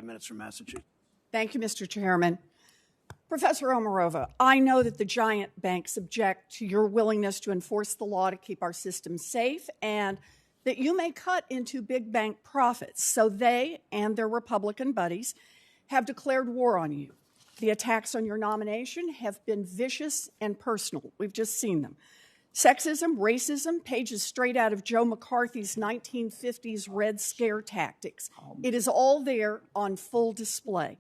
minutes from Massachusetts. Thank you, Mr. Chairman. Professor Omarova, I know that the giant banks object to your willingness to enforce the law to keep our system safe, and that you may cut into big bank profits. So they and their Republican buddies have declared war on you. The attacks on your nomination have been vicious and personal. We've just seen them. Sexism, racism, pages straight out of Joe McCarthy's 1950s Red Scare tactics. It is all there on full display.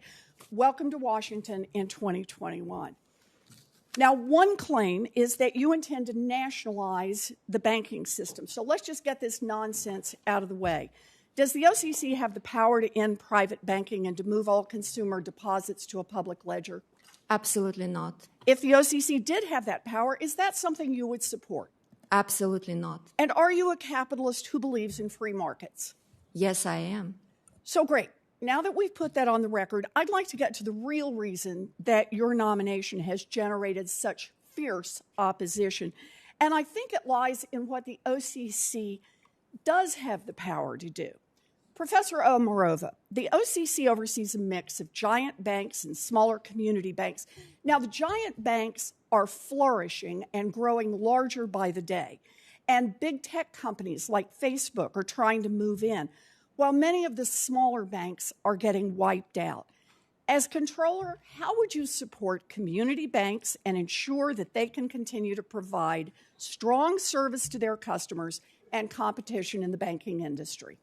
Welcome to Washington in 2021. Now, one claim is that you intend to nationalize the banking system. So let's just get this nonsense out of the way. Does the OCC have the power to end private banking and to move all consumer deposits to a public ledger? Absolutely not. If the OCC did have that power, is that something you would support? Absolutely not. And are you a capitalist who believes in free markets? Yes, I am. So great. Now that we've put that on the record, I'd like to get to the real reason that your nomination has generated such fierce opposition. And I think it lies in what the OCC does have the power to do. Professor Omarova, the OCC oversees a mix of giant banks and smaller community banks. Now, the giant banks are flourishing and growing larger by the day. And big tech companies like Facebook are trying to move in, while many of the smaller banks are getting wiped out. As Comptroller, how would you support community banks and ensure that they can continue to provide strong service to their customers and competition in the banking industry?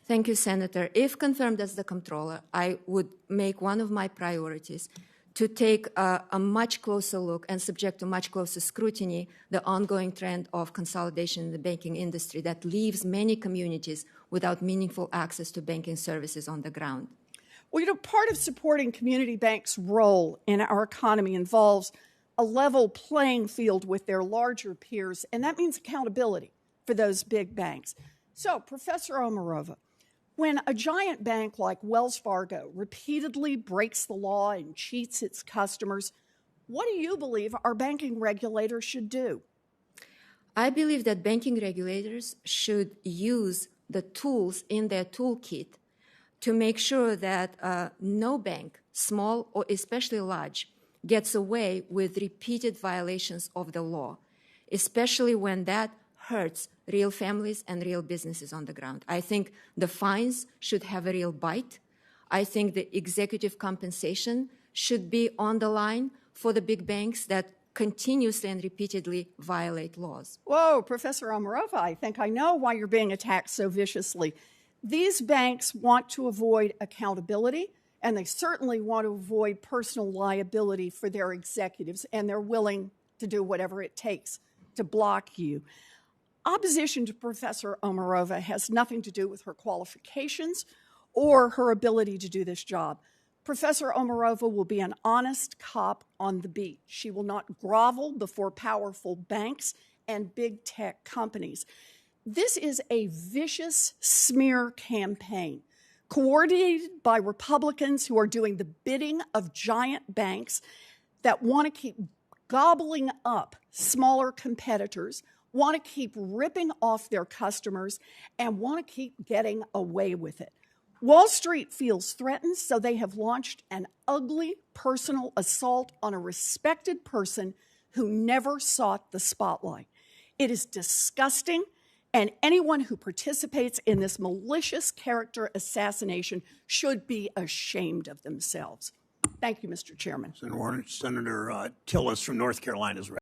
Thank you, Senator. If confirmed as the Comptroller, I would make one of my priorities to take a much closer look and subject to much closer scrutiny the ongoing trend of consolidation in the banking industry that leaves many communities without meaningful access to banking services on the ground. Well, part of supporting community banks' role in our economy involves a level playing field with their larger peers, and that means accountability for those big banks. So, Professor Omarova, when a giant bank like Wells Fargo repeatedly breaks the law and cheats its customers, what do you believe our banking regulators should do? I believe that banking regulators should use the tools in their toolkit to make sure that no bank, small or especially large, gets away with repeated violations of the law, especially when that hurts real families and real businesses on the ground. I think the fines should have a real bite. I think the executive compensation should be on the line for the big banks that continuously and repeatedly violate laws. Whoa, Professor Omarova, I think I know why you're being attacked so viciously. These banks want to avoid accountability, and they certainly want to avoid personal liability for their executives, and they're willing to do whatever it takes to block you. Opposition to Professor Omarova has nothing to do with her qualifications or her ability to do this job. Professor Omarova will be an honest cop on the beat. She will not grovel before powerful banks and big tech companies. This is a vicious smear campaign coordinated by Republicans who are doing the bidding of giant banks that want to keep gobbling up smaller competitors, want to keep ripping off their customers, and want to keep getting away with it. Wall Street feels threatened, so they have launched an ugly personal assault on a respected person who never sought the spotlight. It is disgusting, and anyone who participates in this malicious character assassination should be ashamed of themselves. Thank you, Mr. Chairman. Senator Tillis from North Carolina is ready.